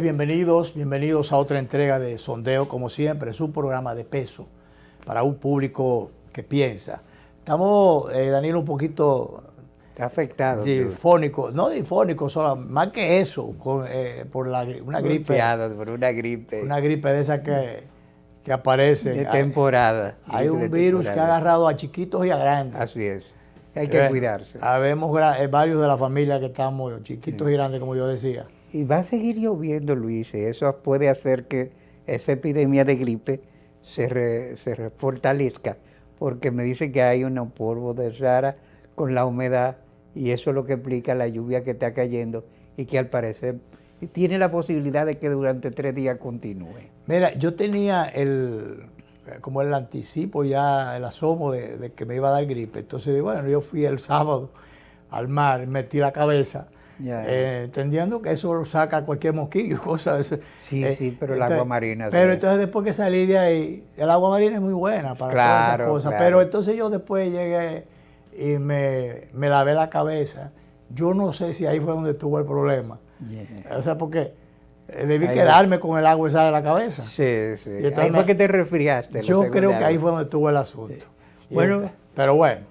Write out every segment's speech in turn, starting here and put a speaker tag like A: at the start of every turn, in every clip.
A: Bienvenidos a otra entrega de Sondeo, como siempre, es un programa de peso para un público que piensa. Estamos, Danilo, un poquito
B: Está afectado.
A: difónico, no difónico, solo, más que eso, por una gripe.
B: Por una gripe.
A: Una gripe de esa que aparece.
B: De temporada.
A: Hay un virus que ha agarrado a chiquitos y a grandes.
B: Así es. Hay que cuidarse.
A: Habemos varios de la familia que estamos chiquitos y grandes, como yo decía.
B: Y va a seguir lloviendo, Luis, y eso puede hacer que esa epidemia de gripe se fortalezca, porque me dicen que hay un polvo de Sahara con la humedad, y eso es lo que explica la lluvia que está cayendo, y que al parecer tiene la posibilidad de que durante 3 días continúe.
A: Mira, yo tenía como el anticipo ya, el asomo de que me iba a dar gripe. Entonces, bueno, yo fui el sábado al mar, metí la cabeza, entendiendo que eso lo saca cualquier mosquillo y cosas.
B: Sí, pero el agua marina.
A: Pero entonces después que salí de ahí, el agua marina es muy buena para todas esas cosas.
B: Claro.
A: Pero entonces yo después llegué y me lavé la cabeza. Yo no sé si ahí fue donde estuvo el problema. O sea, porque debí quedarme con el agua esa de la cabeza.
B: Sí.
A: Y entonces
B: ahí fue que te resfriaste.
A: Yo creo que ahí fue donde estuvo el asunto.
B: Bueno,
A: pero bueno.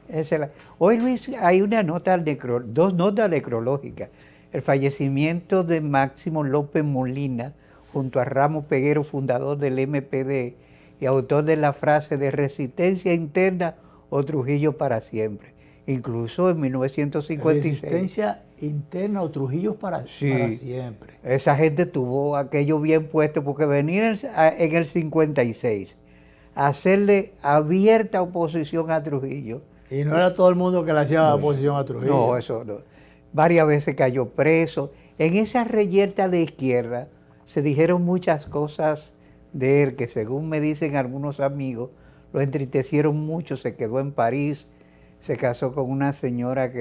B: Hoy, Luis, hay una nota dos notas necrológicas. El fallecimiento de Máximo López Molina, junto a Ramos Peguero, fundador del MPD y autor de la frase de resistencia interna o Trujillo para siempre. Incluso en 1956.
A: Resistencia interna o Trujillo para siempre.
B: Esa gente tuvo aquello bien puesto, porque venir en el 56 a hacerle abierta oposición a Trujillo.
A: Y no era todo el mundo que le hacía oposición a Trujillo.
B: No, eso no. Varias veces cayó preso. En esa reyerta de izquierda se dijeron muchas cosas de él que, según me dicen algunos amigos, lo entristecieron mucho. Se quedó en París, se casó con una señora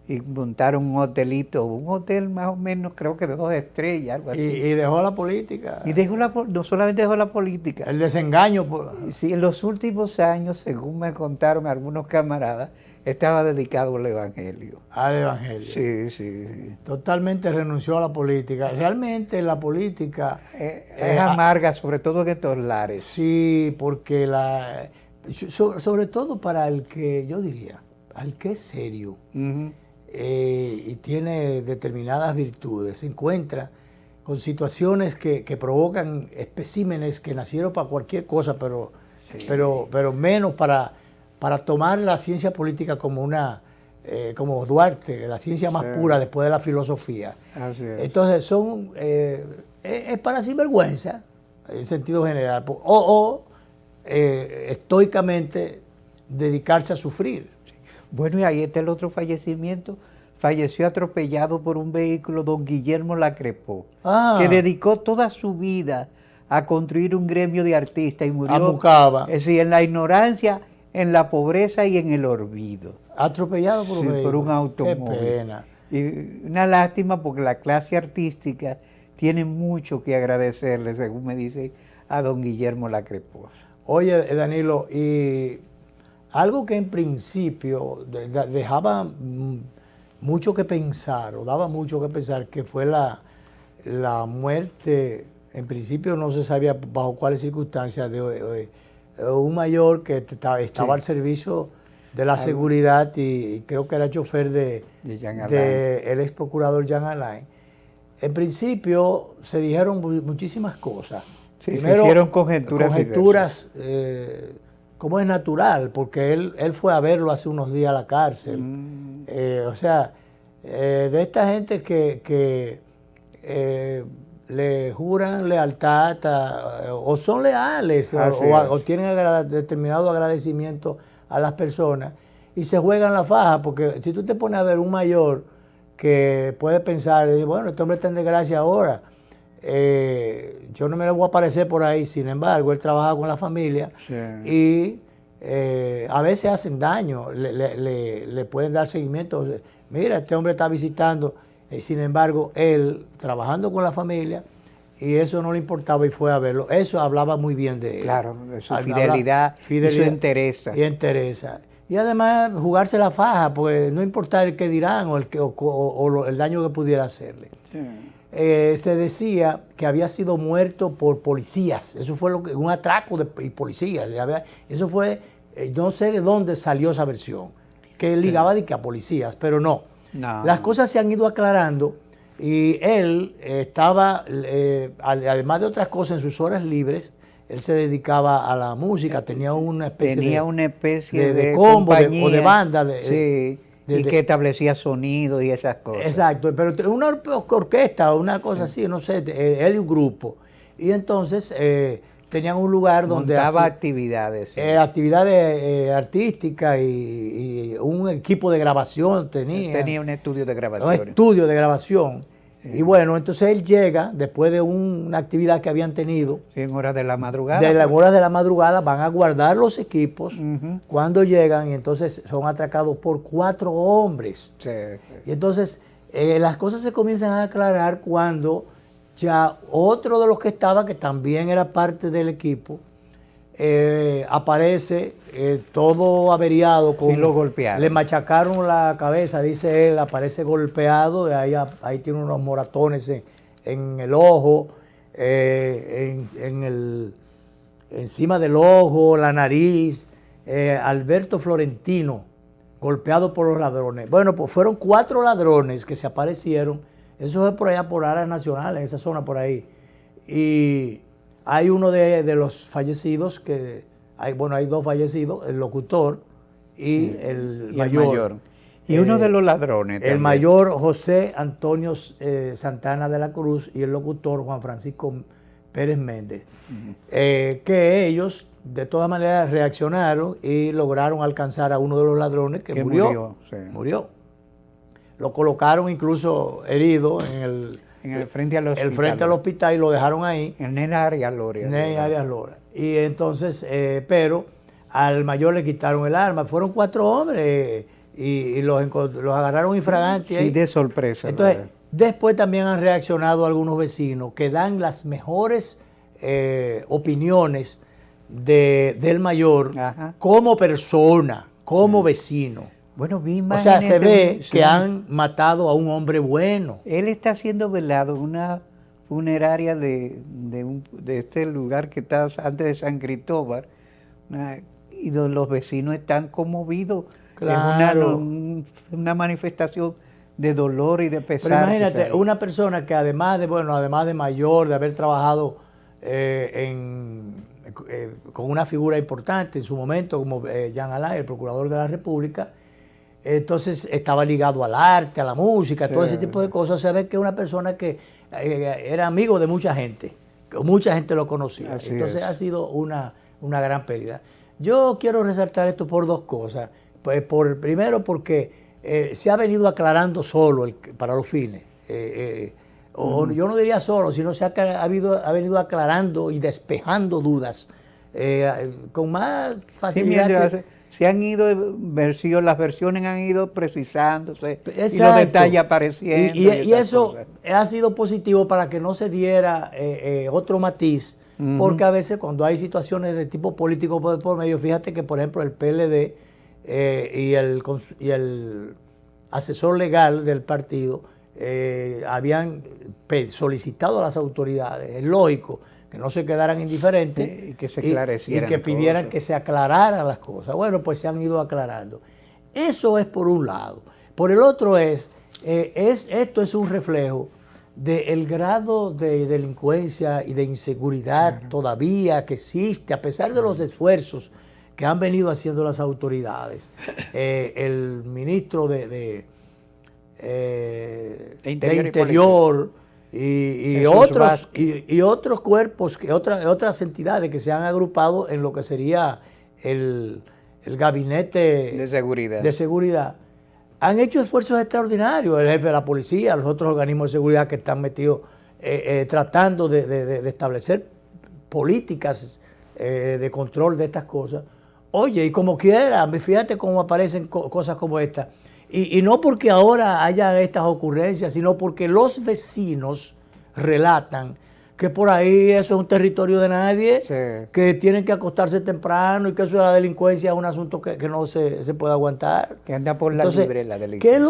B: y montaron un hotel más o menos, creo que de 2 estrellas, algo así.
A: Y dejó la política.
B: Y no solamente dejó la política.
A: El desengaño.
B: Sí, en los últimos años, según me contaron algunos camaradas, estaba dedicado al Evangelio.
A: Al Evangelio.
B: Sí.
A: Totalmente renunció a la política. Realmente la política...
B: es amarga, sobre todo en estos lares.
A: Sí, porque sobre todo para el que, yo diría, al que es serio, y tiene determinadas virtudes, se encuentra con situaciones que provocan especímenes que nacieron para cualquier cosa, pero menos para tomar la ciencia política como como Duarte, la ciencia más pura después de la filosofía.
B: Así es.
A: Entonces es para sinvergüenza, en sentido general, estoicamente dedicarse a sufrir.
B: Bueno, y ahí está el otro fallecimiento. Falleció atropellado por un vehículo don Guillermo Lacrepó, que dedicó toda su vida a construir un gremio de artistas y murió en la ignorancia, en la pobreza y en el olvido.
A: Atropellado por
B: un automóvil.
A: Qué pena.
B: Y una lástima, porque la clase artística tiene mucho que agradecerle, según me dice, a don Guillermo Lacrepó.
A: Oye, Danilo, y algo que en principio dejaba mucho que pensar, o daba mucho que pensar, que fue la muerte, en principio no se sabía bajo cuáles circunstancias, de un mayor que estaba al servicio de la seguridad y creo que era chofer de el ex procurador Jean Alain. En principio se dijeron muchísimas cosas.
B: Sí, primero, se hicieron
A: conjeturas como es natural, porque él fue a verlo hace unos días a la cárcel. O sea, de esta gente que le juran lealtad o son leales o tienen determinado agradecimiento a las personas y se juegan la faja, porque si tú te pones a ver un mayor que puede pensar, bueno, este hombre está en desgracia ahora, yo no me le voy a aparecer por ahí. Sin embargo, él trabaja con la familia y a veces hacen daño, le pueden dar seguimiento. Mira, este hombre está visitando, sin embargo, él trabajando con la familia, y eso no le importaba y fue a verlo. Eso hablaba muy bien de él.
B: Claro, de su fidelidad y su interés.
A: Y además jugarse la faja, pues no importa el que dirán o el daño que pudiera hacerle. se decía que había sido muerto por policías. Eso fue un atraco de policías. Eso fue, no sé de dónde salió esa versión, que ligaba de que a policías, pero no. Las cosas se han ido aclarando y él estaba, además de otras cosas, en sus horas libres, él se dedicaba a la música, tenía una especie de combo o de banda.
B: Y que establecía sonido y esas cosas.
A: Exacto, pero una orquesta o una cosa así, no sé, él y un grupo. Y entonces tenían un lugar donde
B: montaba actividades.
A: Actividades artísticas y un equipo de grabación tenía.
B: Tenía un estudio de grabación.
A: Un estudio de grabación. Y bueno, entonces él llega, después de una actividad que habían tenido.
B: En horas de la madrugada.
A: De las horas de la madrugada van a guardar los equipos cuando llegan y entonces son atracados por 4 hombres.
B: Sí.
A: Y entonces las cosas se comienzan a aclarar cuando ya otro de los que estaba, que también era parte del equipo, aparece todo averiado.
B: Y lo golpearon.
A: Le machacaron la cabeza, dice él, aparece golpeado, ahí tiene unos moratones en el ojo, encima del ojo, la nariz. Alberto Florentino, golpeado por los ladrones. Bueno, pues fueron 4 ladrones que se aparecieron, eso fue por allá, por áreas nacionales, en esa zona por ahí. Y hay uno de los fallecidos, hay 2 fallecidos, el locutor y el mayor.
B: Y uno de los ladrones
A: también. El mayor José Antonio Santana de la Cruz y el locutor Juan Francisco Pérez Méndez. Que ellos de todas maneras reaccionaron y lograron alcanzar a uno de los ladrones que murió. Murió. Lo colocaron incluso herido
B: frente al hospital.
A: Frente al hospital y lo dejaron ahí.
B: En el Arias Loria.
A: En el Arias Loria. Y entonces, pero al mayor le quitaron el arma. Fueron 4 hombres y los agarraron infraganti.
B: Sí, de sorpresa.
A: Entonces, después también han reaccionado algunos vecinos que dan las mejores opiniones del mayor como persona, como vecino.
B: Bueno, vi
A: imágenes. O sea, se ve que han matado a un hombre bueno.
B: Él está siendo velado en una funeraria de este lugar que está antes de San Cristóbal, y los vecinos están conmovidos.
A: Claro.
B: Es una manifestación de dolor y de pesar.
A: Pero imagínate, una persona que además de mayor, de haber trabajado con una figura importante en su momento, como Jean Alain, el procurador de la República, entonces estaba ligado al arte, a la música, todo ese tipo de cosas. Se ve que es una persona que era amigo de mucha gente lo conocía. Entonces ha sido una gran pérdida. Yo quiero resaltar esto por 2 cosas. Pues primero porque se ha venido aclarando solo para los fines. Yo no diría solo, sino se ha venido aclarando y despejando dudas con más facilidad.
B: Se han ido, las versiones han ido precisándose. Exacto. Y los detalles apareciendo.
A: Y eso ha sido positivo para que no se diera otro matiz, porque a veces cuando hay situaciones de tipo político por medio, fíjate que por ejemplo el PLD y el asesor legal del partido habían solicitado a las autoridades, es lógico, que no se quedaran indiferentes
B: y que se esclarecieran.
A: Y que pidieran que se aclararan las cosas. Bueno, pues se han ido aclarando. Eso es por un lado. Por el otro esto es un reflejo del grado de delincuencia y de inseguridad todavía que existe, a pesar de los esfuerzos que han venido haciendo las autoridades. El ministro de Interior y otros cuerpos, otras entidades que se han agrupado en lo que sería el gabinete de seguridad, han hecho esfuerzos extraordinarios. El jefe de la policía, los otros organismos de seguridad que están metidos tratando de establecer políticas de control de estas cosas. Oye, y como quiera, fíjate cómo aparecen cosas como esta. Y no porque ahora haya estas ocurrencias, sino porque los vecinos relatan que por ahí eso es un territorio de nadie,
B: Sí.
A: que tienen que acostarse temprano y que eso de la delincuencia es un asunto que no se puede aguantar.
B: Que anda por la
A: Entonces,
B: libre la delincuencia.
A: ¿qué es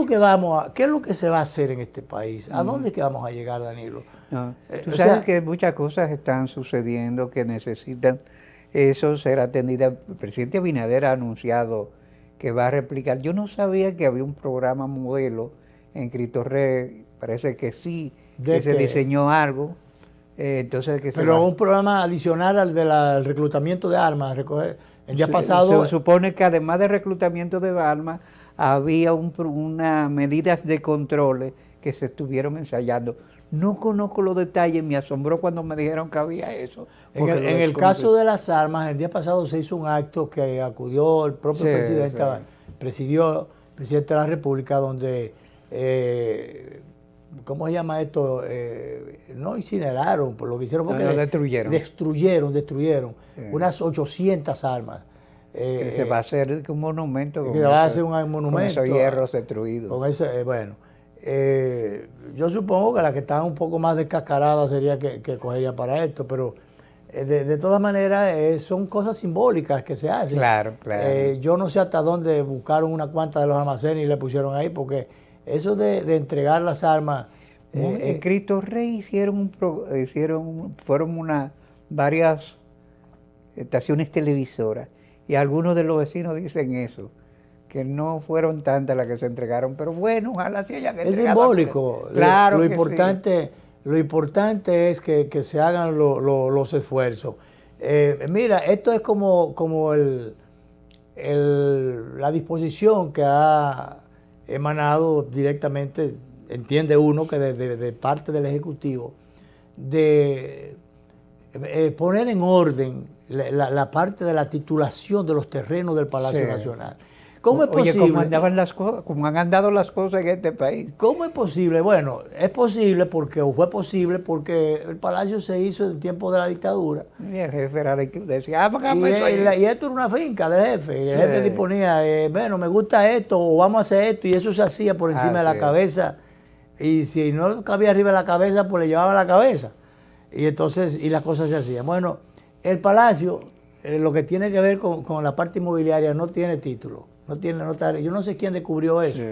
A: lo que se va a hacer en este país? ¿A dónde es que vamos a llegar, Danilo?
B: No, tú
A: O
B: sabes
A: sea,
B: que muchas cosas están sucediendo que necesitan eso ser atendida. El presidente Abinader ha anunciado que va a replicar. Yo no sabía que había un programa modelo en Cristo Rey, parece que sí,
A: ¿de
B: que se
A: qué?
B: diseñó algo. Entonces que se
A: Pero
B: va.
A: un programa adicional al del reclutamiento de armas, recoger. El día
B: Se
A: pasado,
B: supone que además de reclutamiento de armas, había unas medidas de controles que se estuvieron ensayando. No conozco los detalles, me asombró cuando me dijeron que había eso. Porque lo
A: en el
B: desconocí.
A: caso de las armas, el día pasado se hizo un acto que acudió el propio
B: Sí,
A: presidente,
B: sí.
A: presidió el presidente de la República, donde, ¿cómo se llama esto? No incineraron, por lo que hicieron fue que
B: Lo destruyeron.
A: destruyeron
B: Sí.
A: unas 800 armas.
B: Que se va a hacer un monumento
A: que va a hacer un monumento
B: con esos hierros destruidos.
A: con ese, bueno, yo supongo que la que está un poco más descascarada sería que cogería para esto, pero de todas maneras son cosas simbólicas que se hacen.
B: Claro, claro.
A: Yo no sé hasta dónde buscaron una cuanta de los almacenes y le pusieron ahí, porque eso de entregar las armas...
B: En Cristo Rey fueron varias estaciones televisoras y algunos de los vecinos dicen eso, que no fueron tantas las que se entregaron, pero bueno, ojalá se hayan
A: Es
B: entregado.
A: simbólico.
B: Claro
A: lo
B: que
A: importante,
B: sí.
A: Lo importante es que se hagan los esfuerzos. Mira, esto es como la disposición que ha emanado directamente, entiende uno, que de parte del Ejecutivo, de poner en orden la parte de la titulación de los terrenos del Palacio
B: Sí.
A: Nacional. ¿Cómo es
B: Oye,
A: posible?
B: cómo han andado las cosas en este país.
A: ¿Cómo es posible? Bueno, es posible o fue posible porque el palacio se hizo en tiempo de la dictadura.
B: Y el jefe era el que decía,
A: Y,
B: eso ahí.
A: y esto era una finca del jefe. Y el
B: Sí.
A: jefe disponía, bueno, me gusta esto o vamos a hacer esto. Y eso se hacía por encima de la
B: Así es.
A: cabeza. Y si no cabía arriba de la cabeza, pues le llevaba la cabeza. Y entonces, y las cosas se hacían. Bueno, el palacio, lo que tiene que ver con la parte inmobiliaria, no tiene título. Yo no sé quién descubrió eso.
B: Sí.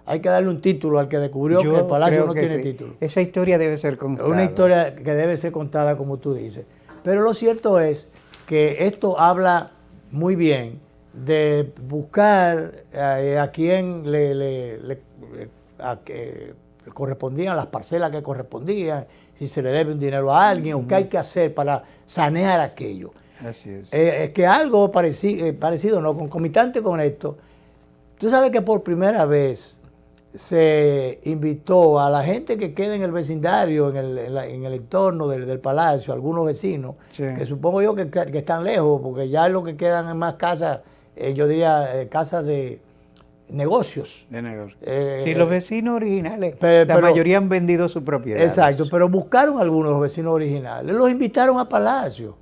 A: Hay que darle un título al que descubrió que el palacio
B: creo
A: no
B: que
A: tiene
B: sí.
A: título.
B: Esa historia debe ser contada.
A: Una historia que debe ser contada como tú dices. Pero lo cierto es que esto habla muy bien de buscar a quien le correspondían las parcelas que correspondían, si se le debe un dinero a alguien o qué hay que hacer para sanear aquello.
B: Así es.
A: Es que algo parecido, no, concomitante con esto, tú sabes que por primera vez se invitó a la gente que queda en el vecindario, en el entorno del palacio, algunos vecinos,
B: Sí.
A: que supongo yo que están lejos, porque ya lo que quedan en más casas, yo diría casas de negocios.
B: De negocio. Sí, los vecinos originales, la
A: pero-
B: mayoría han vendido su propiedad.
A: Exacto, pero buscaron algunos los vecinos originales, los invitaron a palacio.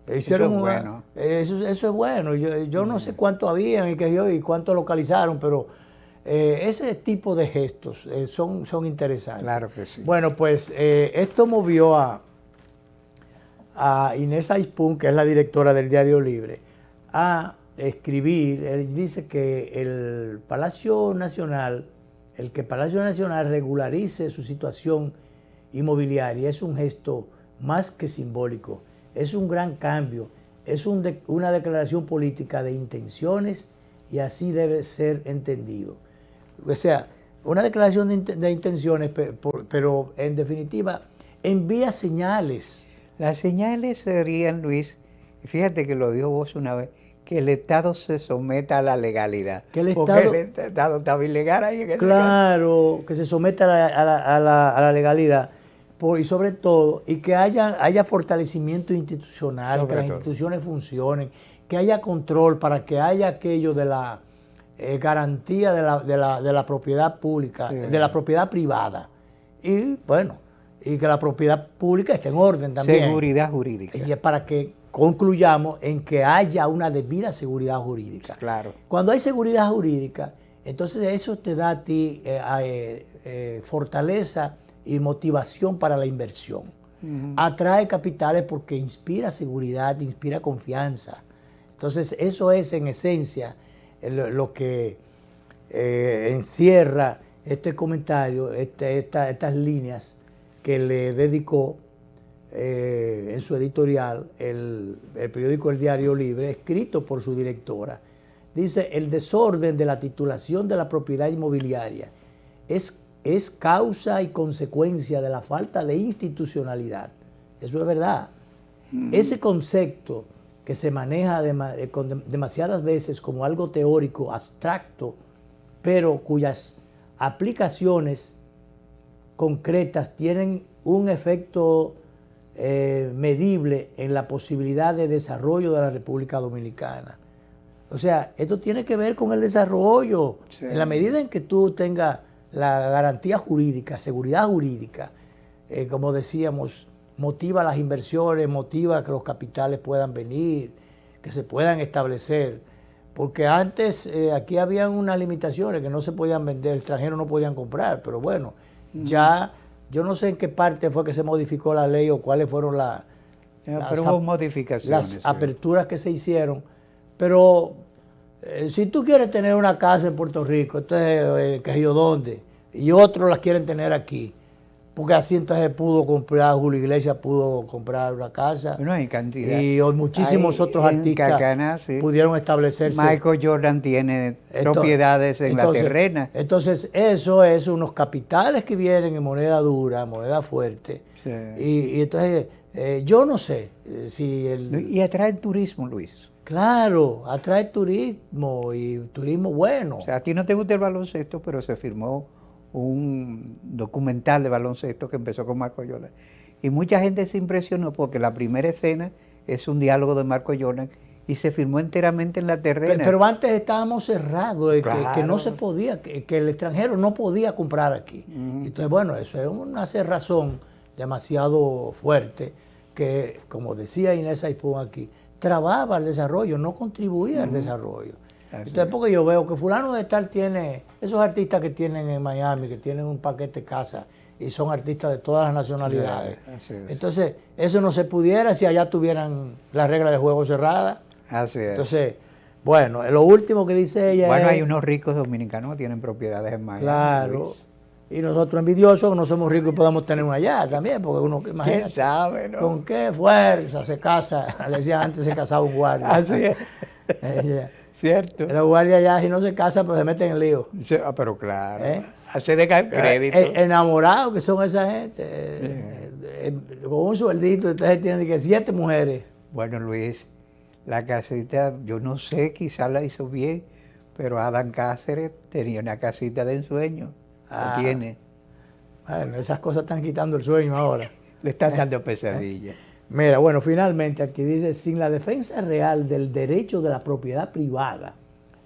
A: Hicieron
B: Eso es bueno.
A: Eso es bueno. Yo no sé cuánto habían y cuánto localizaron, pero ese tipo de gestos son interesantes.
B: Claro que sí.
A: Bueno, pues esto movió a Inés Ayspun, que es la directora del Diario Libre, a escribir. Él dice que el Palacio Nacional regularice su situación inmobiliaria es un gesto más que simbólico. Es un gran cambio, es una declaración política de intenciones y así debe ser entendido. O sea, una declaración de intenciones, pero en definitiva envía señales.
B: Las señales serían, Luis, fíjate que lo dijo vos una vez, que el Estado se someta a la legalidad.
A: Que el
B: Porque
A: Estado,
B: el Estado estaba ilegal ahí. En ese
A: claro, que se someta a la legalidad. Y sobre todo, y que haya fortalecimiento institucional,
B: Sobre
A: que las
B: todo.
A: instituciones funcionen, que haya control para que haya aquello de la garantía de la propiedad pública,
B: Sí.
A: de la propiedad privada. Y bueno, y que la propiedad pública esté en orden también.
B: Seguridad jurídica.
A: Y es para que concluyamos en que haya una debida seguridad jurídica.
B: Claro.
A: Cuando hay seguridad jurídica, entonces eso te da a ti fortaleza y motivación para la inversión. atrae capitales porque inspira seguridad, inspira confianza. Entonces, eso es en esencia lo que encierra este comentario, estas líneas que le dedicó en su editorial el periódico El Diario Libre, escrito por su directora. Dice: el desorden de la titulación de la propiedad inmobiliaria es causa y consecuencia de la falta de institucionalidad. Eso es verdad. Ese concepto que se maneja demasiadas veces como algo teórico, abstracto, pero cuyas aplicaciones concretas tienen un efecto medible en la posibilidad de desarrollo de la República Dominicana. O sea, esto tiene que ver con el desarrollo. Sí. En la medida en que tú tengas la garantía jurídica, seguridad jurídica, como decíamos, motiva las inversiones, motiva que los capitales puedan venir, que se puedan establecer. Porque antes aquí habían unas limitaciones que no se podían vender, extranjeros no podían comprar, pero bueno, ya yo no sé en qué parte fue que se modificó la ley o cuáles fueron las aperturas que se hicieron, pero si tú quieres tener una casa en Puerto Rico, entonces, qué sé yo dónde, y otros las quieren tener aquí, porque así entonces pudo comprar, Julio Iglesias pudo comprar una casa.
B: Bueno, hay cantidad.
A: Y muchísimos otros artistas
B: Cacaná, sí,
A: pudieron establecerse.
B: Michael Jordan tiene propiedades en la terrena.
A: Entonces, eso es unos capitales que vienen en moneda dura, moneda fuerte. Sí. Y entonces, yo no sé si
B: Y atrae el turismo, Luis.
A: Claro, atrae turismo y turismo bueno.
B: O sea, a ti no te gusta el baloncesto, pero se firmó un documental de baloncesto que empezó con Marco Jordan. Y mucha gente se impresionó porque la primera escena es un diálogo de Marco Jordan y se filmó enteramente en la terrena.
A: Pero antes estábamos cerrados, claro, que no se podía, que el extranjero no podía comprar aquí. Entonces, bueno, eso es una cerrazón demasiado fuerte que, como decía Inés Aipún aquí, trababa el desarrollo, no contribuía al desarrollo. Entonces, porque yo veo que fulano de tal tiene, esos artistas que tienen en Miami, que tienen un paquete de casa y son artistas de todas las nacionalidades. Entonces, eso no se pudiera si allá tuvieran las reglas de juego cerradas.
B: Así es.
A: Entonces, bueno, lo último que dice ella
B: Bueno, hay unos ricos dominicanos que tienen propiedades en Miami.
A: Claro. Luis. Y nosotros envidiosos no somos ricos y podemos tener una allá también, porque uno, imagínate,
B: ¿quién sabe, no?
A: ¿Con qué fuerza se casa? Le decía antes se casaba un guardia.
B: Así es. Cierto.
A: Los guardias ya si no se casan, pues se meten en lío.
B: Sí, pero claro. Hace de crédito.
A: Enamorados que son esa gente. Con un sueldito, entonces tienen que 7 mujeres.
B: Bueno, Luis, la casita, yo no sé, quizás la hizo bien, pero Adán Cáceres tenía una casita de ensueño. Lo tiene.
A: Bueno, esas cosas están quitando el sueño ahora.
B: Le están dando pesadillas.
A: Mira, bueno, finalmente aquí dice: sin la defensa real del derecho de la propiedad privada,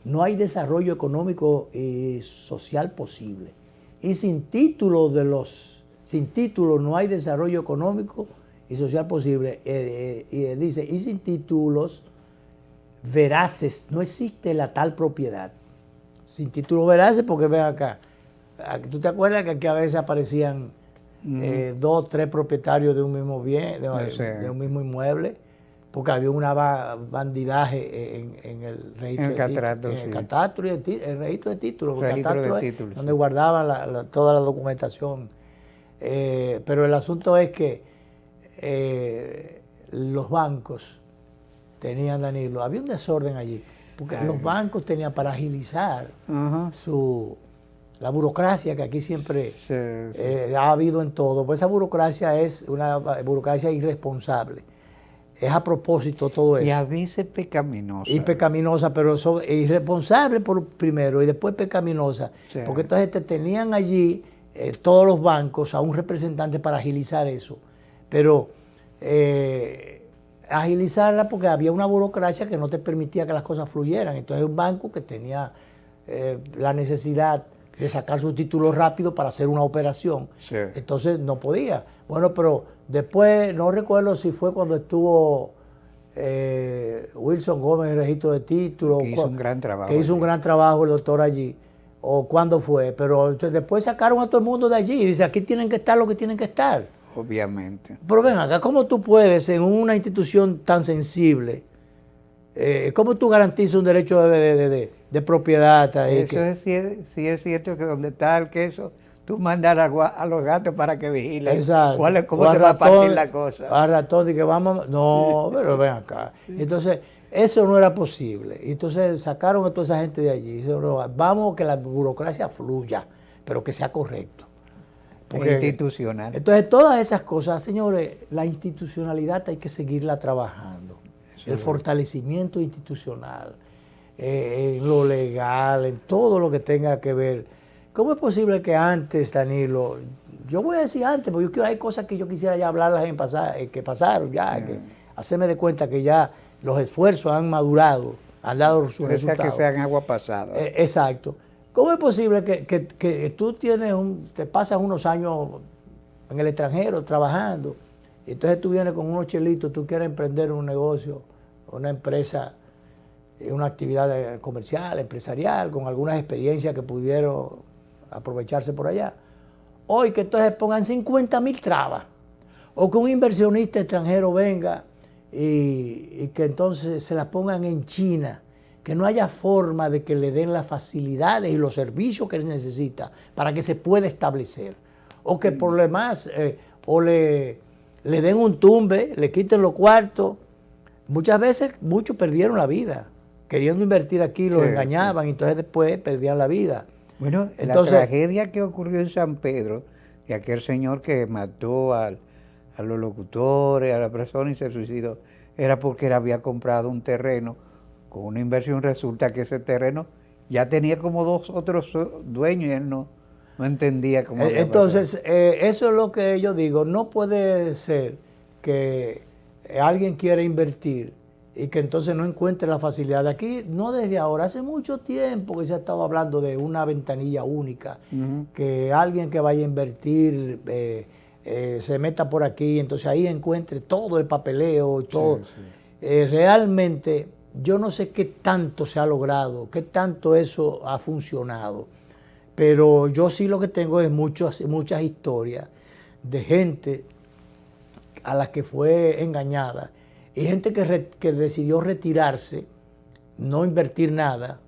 A: no hay desarrollo económico y social posible. Y sin título no hay desarrollo económico y social posible. Dice, y sin títulos veraces no existe la tal propiedad. Sin títulos veraces, porque ven acá, ¿tú te acuerdas que aquí a veces aparecían 2 o 3 propietarios de un mismo bien, de un mismo inmueble? Porque había una bandidaje en el registro el registro de títulos, donde guardaban toda la documentación. Pero el asunto es que los bancos tenían, Danilo, había un desorden allí, porque los bancos tenían para agilizar la burocracia que aquí siempre ha habido en todo. Pues esa burocracia es una burocracia irresponsable. Es a propósito todo eso.
B: Y a veces pecaminosa.
A: Y pecaminosa, pero irresponsable primero y después pecaminosa. Sí. Porque entonces te tenían allí todos los bancos a un representante para agilizar eso. Pero agilizarla porque había una burocracia que no te permitía que las cosas fluyeran. Entonces un banco que tenía la necesidad de sacar su título rápido para hacer una operación. Sí. Entonces no podía. Bueno, pero después, no recuerdo si fue cuando estuvo Wilson Gómez en el registro de títulos.
B: Que hizo un gran trabajo.
A: Que hizo un gran trabajo el doctor allí. O cuándo fue. Pero después sacaron a todo el mundo de allí y dice, aquí tienen que estar lo que tienen que estar.
B: Obviamente.
A: Pero ven acá, ¿cómo tú puedes en una institución tan sensible, cómo tú garantizas un derecho de propiedad?
B: Eso es, sí es cierto que donde está el queso, tú mandas a los gatos para que vigilen.
A: Exacto.
B: ¿Cómo se va a partir la cosa?
A: A ratón, de que vamos, no, pero ven acá. Entonces, eso no era posible. Entonces sacaron a toda esa gente de allí. Dijeron, no, vamos que la burocracia fluya, pero que sea correcto.
B: Porque, institucional.
A: Entonces, todas esas cosas, señores, la institucionalidad hay que seguirla trabajando. El fortalecimiento institucional, en lo legal, en todo lo que tenga que ver. ¿Cómo es posible que antes, Danilo, yo voy a decir antes, porque hay cosas que yo quisiera ya hablarlas que pasaron ya, sí, que hacerme de cuenta que ya los esfuerzos han madurado, han dado sus resultados.
B: Que sean agua pasada.
A: Exacto. ¿Cómo es posible que tú te pasas unos años en el extranjero trabajando, y entonces tú vienes con unos chelitos, tú quieres emprender un negocio, una empresa, una actividad comercial, empresarial, con algunas experiencias que pudieron aprovecharse por allá? Hoy que entonces pongan 50.000 trabas, o que un inversionista extranjero venga y que entonces se las pongan en China, que no haya forma de que le den las facilidades y los servicios que necesita para que se pueda establecer, o que por lo demás o le den un tumbe, le quiten los cuartos. Muchas veces muchos perdieron la vida queriendo invertir aquí, los engañaban, y entonces después perdían la vida.
B: Bueno, entonces, la tragedia que ocurrió en San Pedro, de aquel señor que mató a los locutores, a la persona y se suicidó, era porque él había comprado un terreno con una inversión. Resulta que ese terreno ya tenía como 2 otros dueños y él no entendía cómo había
A: Entonces, eso es lo que yo digo. No puede ser que alguien quiera invertir y que entonces no encuentre la facilidad. Aquí, no desde ahora, hace mucho tiempo que se ha estado hablando de una ventanilla única, que alguien que vaya a invertir se meta por aquí, entonces ahí encuentre todo el papeleo y todo. Realmente, yo no sé qué tanto se ha logrado, qué tanto eso ha funcionado, pero yo sí lo que tengo es muchas historias de gente a la que fue engañada, y gente que decidió retirarse, no invertir nada,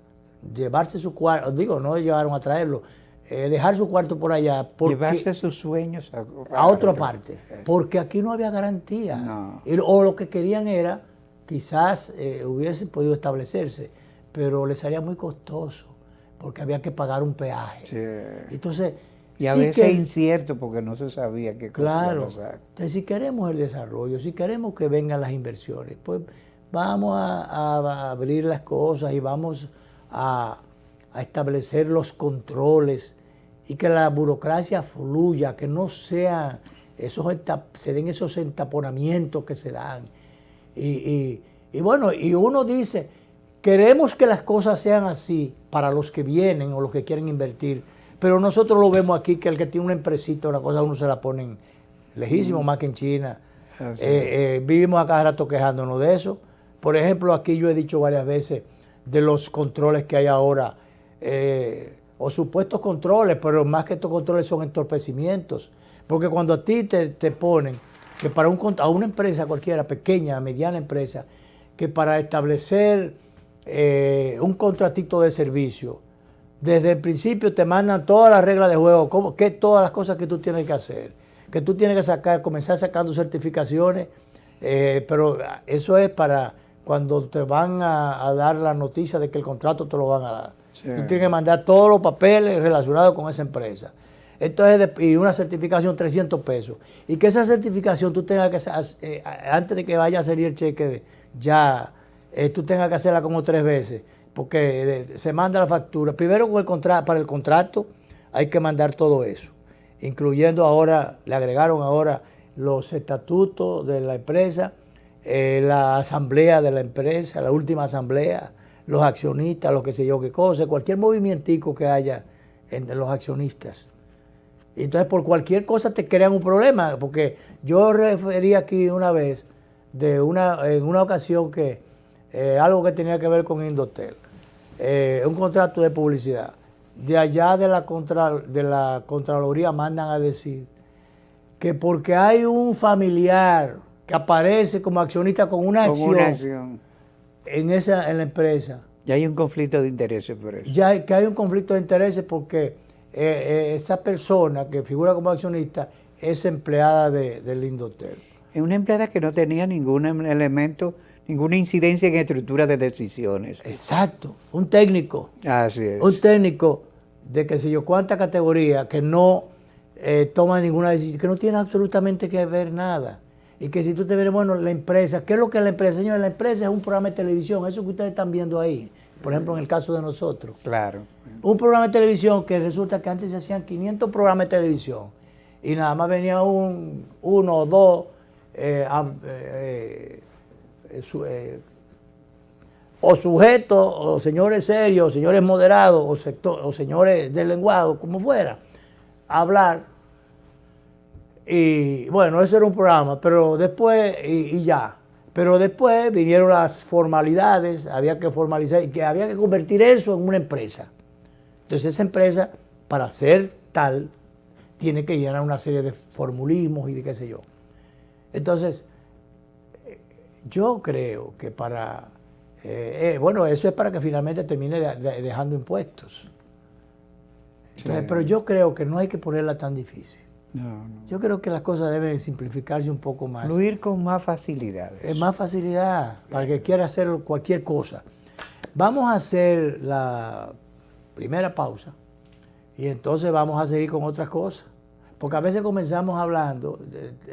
A: llevarse su cuarto, no llegaron a traerlo, dejar su cuarto por allá.
B: Llevarse sus sueños
A: a otra parte, porque aquí no había garantía.
B: No.
A: O lo que querían era, quizás hubiesen podido establecerse, pero les salía muy costoso, porque había que pagar un peaje.
B: Sí.
A: Entonces,
B: y a veces es incierto porque no se sabía qué cosa iba a pasar.
A: Entonces, si queremos el desarrollo, si queremos que vengan las inversiones, pues vamos a abrir las cosas y vamos a establecer los controles y que la burocracia fluya, que no sea se den esos entaponamientos que se dan. Y bueno, y uno dice, queremos que las cosas sean así para los que vienen o los que quieren invertir, pero nosotros lo vemos aquí, que el que tiene una empresita, una cosa, uno se la ponen lejísimo, más que en China. Vivimos a cada rato quejándonos de eso. Por ejemplo, aquí yo he dicho varias veces de los controles que hay ahora, o supuestos controles, pero más que estos controles son entorpecimientos. Porque cuando a ti te ponen que a una empresa cualquiera, pequeña, mediana empresa, que para establecer un contratito de servicio, desde el principio te mandan todas las reglas de juego, todas las cosas que tú tienes que hacer, que tú tienes que comenzar sacando certificaciones, pero eso es para cuando te van a dar la noticia de que el contrato te lo van a dar. Sí. Tú tienes que mandar todos los papeles relacionados con esa empresa. Entonces, y una certificación, 300 pesos. Y que esa certificación tú tengas que, antes de que vaya a salir el cheque, tú tengas que hacerla como 3 veces. Porque se manda la factura. Primero para el contrato hay que mandar todo eso. Incluyendo ahora, le agregaron ahora los estatutos de la empresa, la asamblea de la empresa, la última asamblea, los accionistas, lo que sé yo qué cosa, cualquier movimientico que haya entre los accionistas. Entonces, por cualquier cosa te crean un problema, porque yo referí aquí una vez, en una ocasión, que algo que tenía que ver con Indotel, un contrato de publicidad. De allá de la Contraloría mandan a decir que porque hay un familiar que aparece como accionista con una acción en la empresa.
B: Ya hay un conflicto de intereses por eso.
A: Ya que hay un conflicto de intereses porque esa persona que figura como accionista es empleada del Indotel.
B: Es una empleada que no tenía ningún elemento, ninguna incidencia en estructura de decisiones.
A: Exacto, un técnico.
B: Así es.
A: Un técnico de que sé yo cuánta categoría que no toma ninguna decisión, que no tiene absolutamente que ver nada. Y que si tú te ves, bueno, la empresa, ¿qué es lo que es la empresa? Señores, la empresa es un programa de televisión, eso que ustedes están viendo ahí, por ejemplo, en el caso de nosotros.
B: Claro.
A: Un programa de televisión que resulta que antes se hacían 500 programas de televisión y nada más venía uno o dos o sujetos, o señores serios, o señores moderados, o señores del lenguado, como fuera, a hablar. Y bueno, ese era un programa, pero después, y ya. Pero después vinieron las formalidades, había que formalizar, y que había que convertir eso en una empresa. Entonces esa empresa, para ser tal, tiene que llenar una serie de formulismos y de qué sé yo. Entonces, yo creo que bueno, eso es para que finalmente termine dejando impuestos. Entonces, sí. Pero yo creo que no hay que ponerla tan difícil.
B: No.
A: Yo creo que las cosas deben simplificarse un poco más.
B: Fluir con más facilidades.
A: Es más facilidad para el que quiera hacer cualquier cosa. Vamos a hacer la primera pausa y entonces vamos a seguir con otras cosas. Porque a veces comenzamos hablando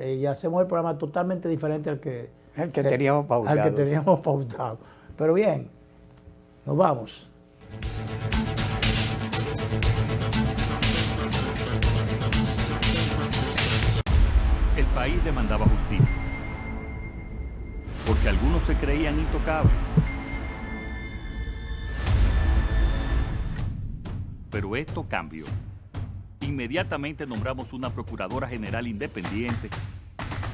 A: y hacemos el programa totalmente diferente al que
B: teníamos pautado.
A: Al que teníamos pautado. Pero bien, nos vamos.
C: El país demandaba justicia, porque algunos se creían intocables. Pero esto cambió. Inmediatamente nombramos una Procuradora General independiente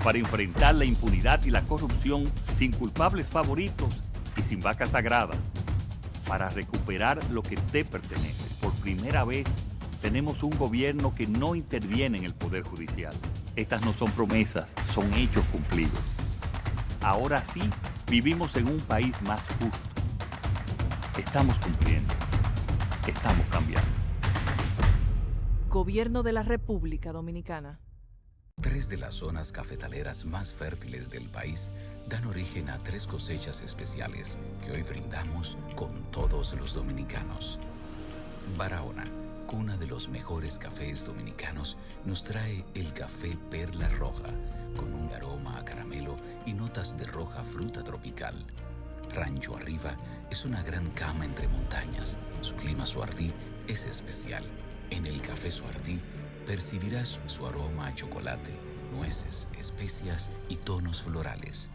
C: para enfrentar la impunidad y la corrupción sin culpables favoritos y sin vacas sagradas, para recuperar lo que te pertenece. Por primera vez tenemos un gobierno que no interviene en el Poder Judicial. Estas no son promesas, son hechos cumplidos. Ahora sí, vivimos en un país más justo. Estamos cumpliendo. Estamos cambiando.
D: Gobierno de la República Dominicana.
E: 3 de las zonas cafetaleras más fértiles del país dan origen a 3 cosechas especiales que hoy brindamos con todos los dominicanos. Barahona, cuna de los mejores cafés dominicanos, nos trae el café Perla Roja, con un aroma a caramelo y notas de roja fruta tropical. Rancho Arriba es una gran cama entre montañas. Su clima Suardí es especial. En el café Suardí percibirás su aroma a chocolate, nueces, especias y tonos florales.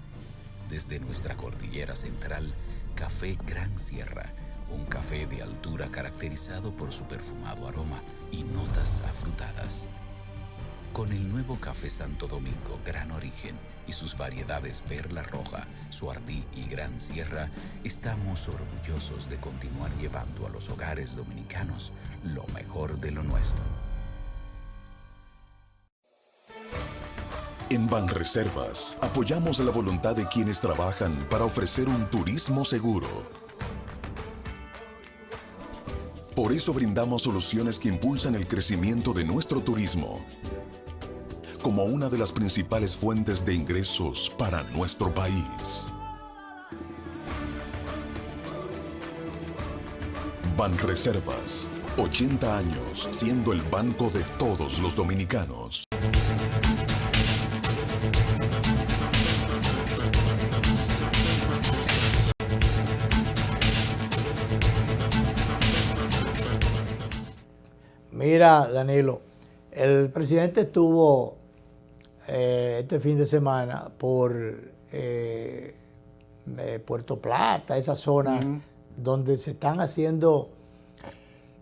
E: Desde nuestra cordillera central, Café Gran Sierra, un café de altura caracterizado por su perfumado aroma y notas afrutadas. Con el nuevo Café Santo Domingo Gran Origen y sus variedades Perla Roja, Suardí y Gran Sierra, estamos orgullosos de continuar llevando a los hogares dominicanos lo mejor de lo nuestro.
F: En Banreservas apoyamos la voluntad de quienes trabajan para ofrecer un turismo seguro. Por eso brindamos soluciones que impulsan el crecimiento de nuestro turismo, como una de las principales fuentes de ingresos para nuestro país. Banreservas, 80 años siendo el banco de todos los dominicanos.
A: Mira, Danilo, el presidente estuvo este fin de semana por Puerto Plata, esa zona donde se están haciendo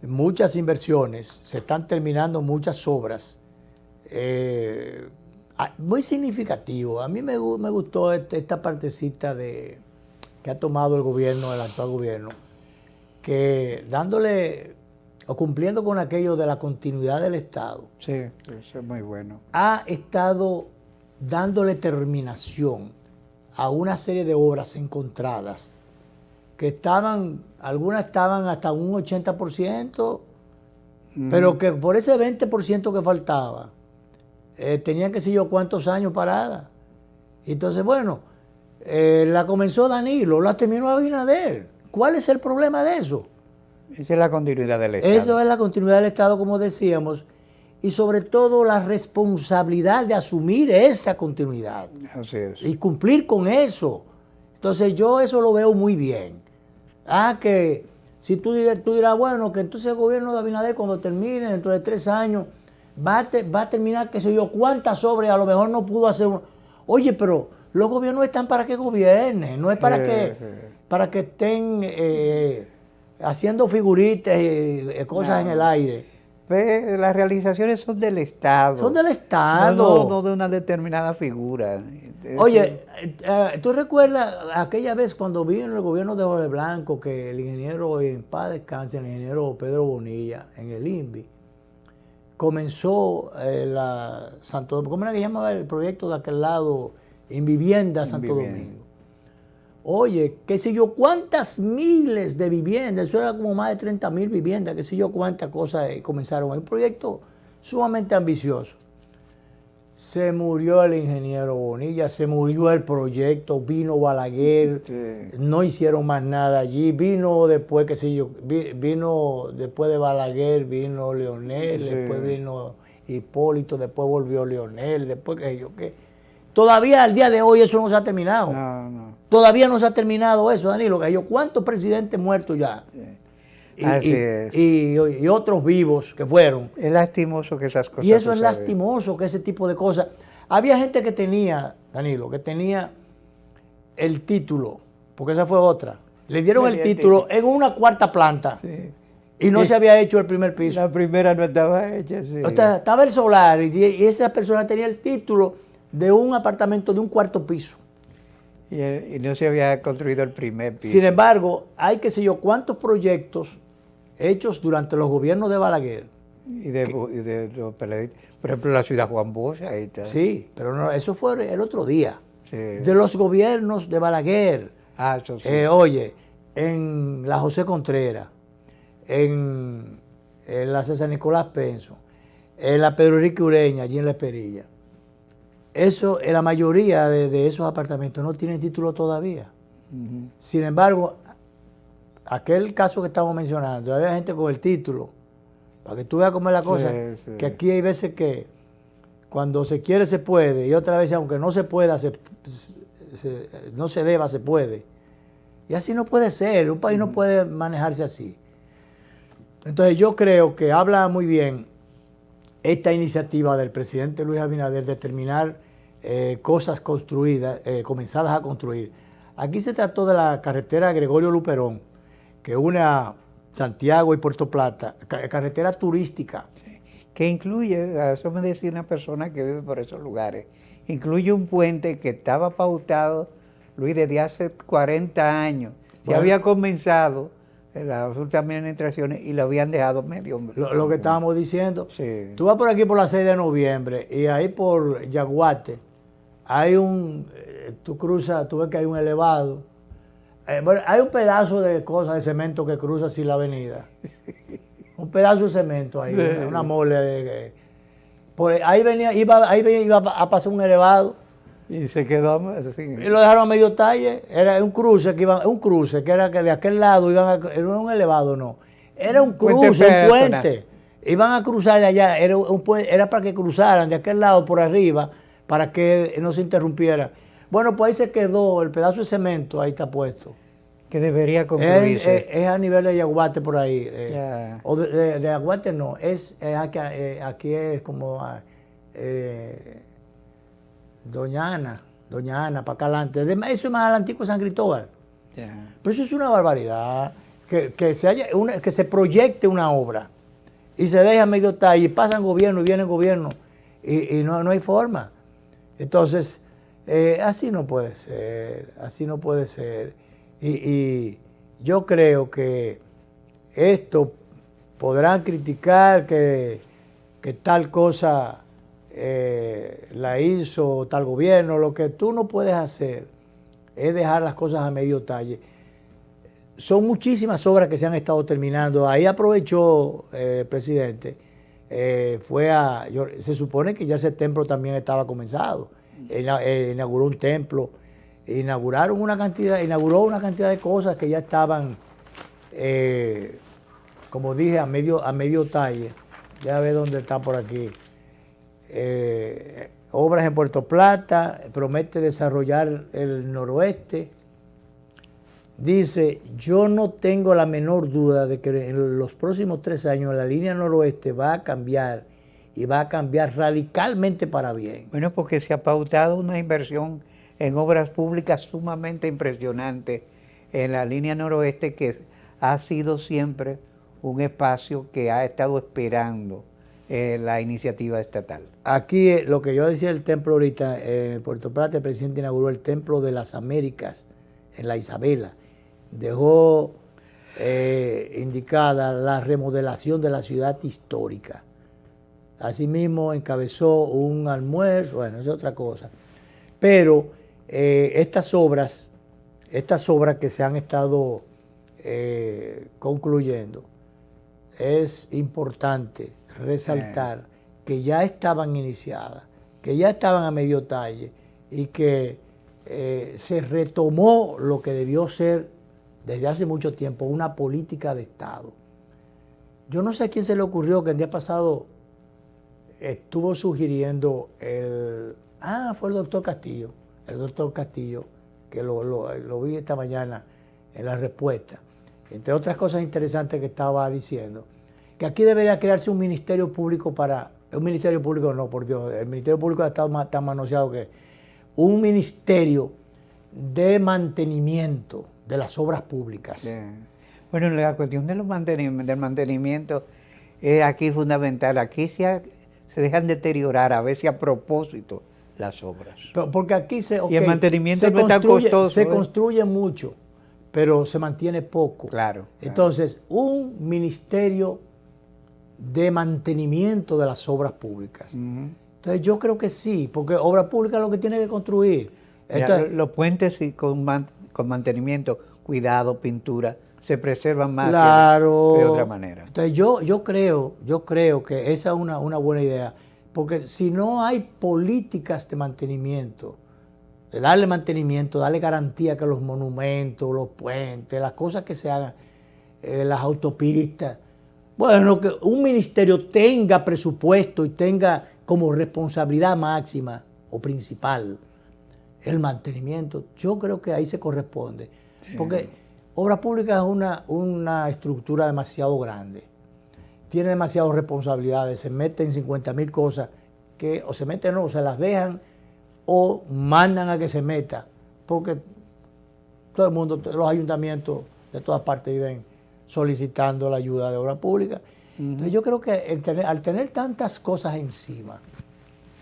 A: muchas inversiones, se están terminando muchas obras. Muy significativo. A mí me gustó esta partecita que ha tomado el gobierno, el actual gobierno, que dándole o cumpliendo con aquello de la continuidad del Estado,
B: Sí, eso es muy bueno.
A: ha estado dándole terminación a una serie de obras encontradas que algunas estaban hasta un 80%, pero que por ese 20% que faltaba, tenían que sé yo cuántos años paradas. Entonces, bueno, la comenzó Danilo, la terminó Abinader. ¿Cuál es el problema de eso?
B: Esa es la continuidad del Estado.
A: Eso es la continuidad del Estado, como decíamos, y sobre todo la responsabilidad de asumir esa continuidad
B: Así es.
A: y cumplir con eso. Entonces yo eso lo veo muy bien. Que si tú dirás, bueno, que entonces el gobierno de Abinader cuando termine, dentro de 3 años, va a terminar, qué sé yo, cuántas obras, a lo mejor no pudo hacer. Oye, pero los gobiernos están para que gobiernen, no es para que estén haciendo figuritas y cosas en el aire.
B: Las realizaciones son del Estado.
A: Son del Estado.
B: No de una determinada figura.
A: Oye, ¿tú recuerdas aquella vez cuando vino el gobierno de Jorge Blanco que el ingeniero, en paz descanse, el ingeniero Pedro Bonilla, en el INVI, comenzó ¿cómo era que se llamaba el proyecto de aquel lado? Invivienda Santo Domingo. Oye, qué sé yo, cuántas miles de viviendas, eso era como más de 30,000 viviendas, qué sé yo, cuántas cosas comenzaron. Un proyecto sumamente ambicioso. Se murió el ingeniero Bonilla, se murió el proyecto, vino Balaguer, no hicieron más nada allí, vino después, qué sé yo, vino después de Balaguer, vino Leonel, después vino Hipólito, después volvió Leonel, después qué sé yo, qué. Todavía al día de hoy eso no se ha terminado.
B: No.
A: Todavía no se ha terminado eso, Danilo. ¿Cuántos presidentes muertos ya?
B: Así es.
A: Y otros vivos que fueron.
B: Es lastimoso que esas cosas
A: Y eso
B: sucedan.
A: es lastimoso, que ese tipo de cosas. Había gente que tenía, Danilo, que tenía el título, porque esa fue otra. Le dieron el título en una 4ª planta.
B: Sí.
A: Y no se había hecho el primer piso.
B: La primera no estaba hecha, sí.
A: O sea, estaba el solar y esa persona tenía el título de un apartamento de un 4º piso.
B: Y no se había construido el primer piso.
A: Sin embargo, hay que sé yo cuántos proyectos hechos durante los gobiernos de Balaguer.
B: Y de los periodistas. Por ejemplo, la ciudad Juan Bosch, ahí está.
A: Sí, pero no, eso fue el otro día.
B: Sí.
A: De los gobiernos de Balaguer.
B: Eso sí.
A: Oye, en la José Contreras, en la César Nicolás Penso, en la Pedro Enrique Ureña, allí en La Esperilla. Eso, la mayoría de esos apartamentos no tienen título todavía. Sin embargo, aquel caso que estamos mencionando, había gente con el título, para que tú veas cómo es la cosa, que aquí hay veces que cuando se quiere se puede, y otras veces aunque no se pueda, no se deba, se puede. Y así no puede ser, un país no puede manejarse así. Entonces yo creo que habla muy bien esta iniciativa del presidente Luis Abinader de terminar cosas construidas, comenzadas a construir. Aquí se trató de la carretera Gregorio Luperón, que une a Santiago y Puerto Plata, carretera turística.
B: Sí. Que incluye, eso me decía una persona que vive por esos lugares, incluye un puente que estaba pautado, Luis, desde hace 40 años. Se había comenzado en las últimas administraciones y lo habían dejado medio.
A: Lo que estábamos diciendo.
B: Sí.
A: Tú vas por aquí por la 6 de noviembre y ahí por Yaguate hay tú cruzas, tú ves que hay un elevado. Bueno, hay un pedazo de cosas de cemento que cruza así la avenida. Un pedazo de cemento ahí, una mole. Ahí iba a pasar un elevado.
B: Y se quedó así.
A: Y lo dejaron a medio talle. Era un cruce que era que de aquel lado iban a, era un elevado, no. Era un cruce, un puente. Iban a cruzar de allá, era para que cruzaran de aquel lado por arriba, para que no se interrumpiera. Bueno, pues ahí se quedó, el pedazo de cemento ahí está puesto.
B: Que debería concluirse.
A: Es a nivel de Yaguate por ahí.
B: Ya.
A: O de Yaguate no, aquí es como Doña Ana, para acá adelante. Eso es más al antiguo San Cristóbal.
B: Ya.
A: Pero eso es una barbaridad, que se proyecte una obra y se deja medio talle, y pasan gobierno y vienen gobierno y no hay forma. Entonces, así no puede ser, Y yo creo que esto podrán criticar que tal cosa la hizo tal gobierno. Lo que tú no puedes hacer es dejar las cosas a medio talle. Son muchísimas obras que se han estado terminando. Ahí aprovechó el presidente, se supone que ya ese templo también estaba comenzado. Inauguró un templo, inauguró una cantidad de cosas que ya estaban, como dije, a medio talle. Ya ve dónde está por aquí. Obras en Puerto Plata, promete desarrollar el noroeste. Dice, yo no tengo la menor duda de que en los próximos 3 años la línea noroeste va a cambiar y va a cambiar radicalmente para bien.
B: Bueno, porque se ha pautado una inversión en obras públicas sumamente impresionante en la línea noroeste, que ha sido siempre un espacio que ha estado esperando la iniciativa estatal.
A: Aquí lo que yo decía del templo ahorita, en Puerto Plata el presidente inauguró el Templo de las Américas en la Isabela. Dejó indicada la remodelación de la ciudad histórica. Asimismo encabezó un almuerzo, bueno, es otra cosa. Pero estas obras que se han estado concluyendo, es importante resaltar que ya estaban iniciadas, que ya estaban a medio talle y que se retomó lo que debió ser desde hace mucho tiempo una política de Estado. Yo no sé a quién se le ocurrió que el día pasado estuvo sugiriendo fue el doctor Castillo, que lo vi esta mañana en la respuesta, entre otras cosas interesantes que estaba diciendo, que aquí debería crearse un ministerio público el ministerio público ha estado tan manoseado que un ministerio de mantenimiento de las obras públicas.
B: Sí. Bueno, la cuestión del mantenimiento es aquí fundamental. Aquí se dejan deteriorar a veces a propósito las obras.
A: Porque aquí
B: y el mantenimiento no es tan costoso.
A: Se construye mucho, pero se mantiene poco.
B: Claro.
A: Entonces, un ministerio de mantenimiento de las obras públicas. Entonces yo creo que sí, porque obra pública es lo que tiene que construir. Entonces,
B: los puentes con mantenimiento, cuidado, pintura, se preservan más
A: claro,
B: que de otra manera.
A: Entonces yo creo que esa es una buena idea, porque si no hay políticas de mantenimiento, de darle mantenimiento, darle garantía que los monumentos, los puentes, las cosas que se hagan, las autopistas, bueno, que un ministerio tenga presupuesto y tenga como responsabilidad máxima o principal el mantenimiento, yo creo que ahí se corresponde. Sí. Porque obra pública es una estructura demasiado grande, tiene demasiadas responsabilidades, se meten 50,000 cosas que o se meten o se las dejan o mandan a que se meta, porque todo el mundo, los ayuntamientos de todas partes viven solicitando la ayuda de obra pública. Entonces yo creo que al tener tantas cosas encima,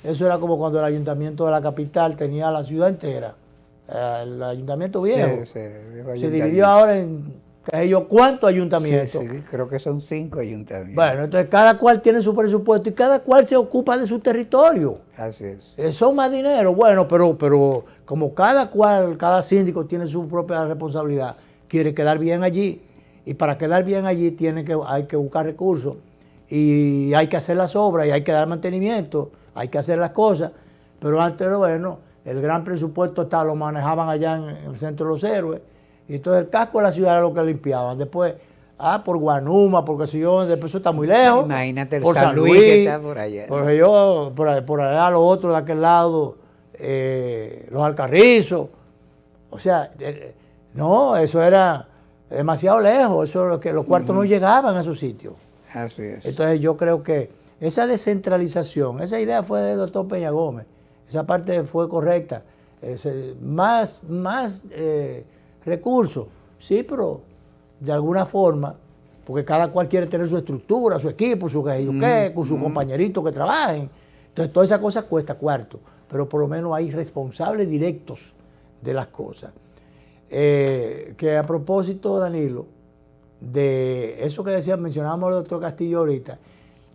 A: eso era como cuando el ayuntamiento de la capital tenía la ciudad entera, el ayuntamiento viejo. Se dividió ahora en, qué sé yo, ¿cuántos ayuntamientos?
B: Sí, creo que son 5 ayuntamientos.
A: Bueno, entonces cada cual tiene su presupuesto y cada cual se ocupa de su territorio.
B: Así es.
A: Son más dinero, bueno, pero como cada síndico tiene su propia responsabilidad, quiere quedar bien allí. Y para quedar bien allí hay que buscar recursos y hay que hacer las obras y hay que dar mantenimiento, hay que hacer las cosas. Pero antes, bueno, el gran presupuesto lo manejaban allá en el Centro de los Héroes y entonces el casco de la ciudad era lo que limpiaban. Después, por Guanuma, porque si yo, después eso está muy lejos.
B: Imagínate el
A: por
B: San Luis que está por allá.
A: Porque yo, por allá los otros de aquel lado, los Alcarrizos. O sea, no, eso era demasiado lejos, eso es lo que los cuartos no llegaban a esos sitios.
B: Así es.
A: Entonces yo creo que esa descentralización, esa idea fue del doctor Peña Gómez, esa parte fue correcta. Más recursos, sí, pero de alguna forma, porque cada cual quiere tener su estructura, su equipo, su con sus compañeritos que trabajen. Entonces todas esas cosas cuesta cuarto, pero por lo menos hay responsables directos de las cosas. Que a propósito, Danilo, de eso que mencionábamos el doctor Castillo ahorita.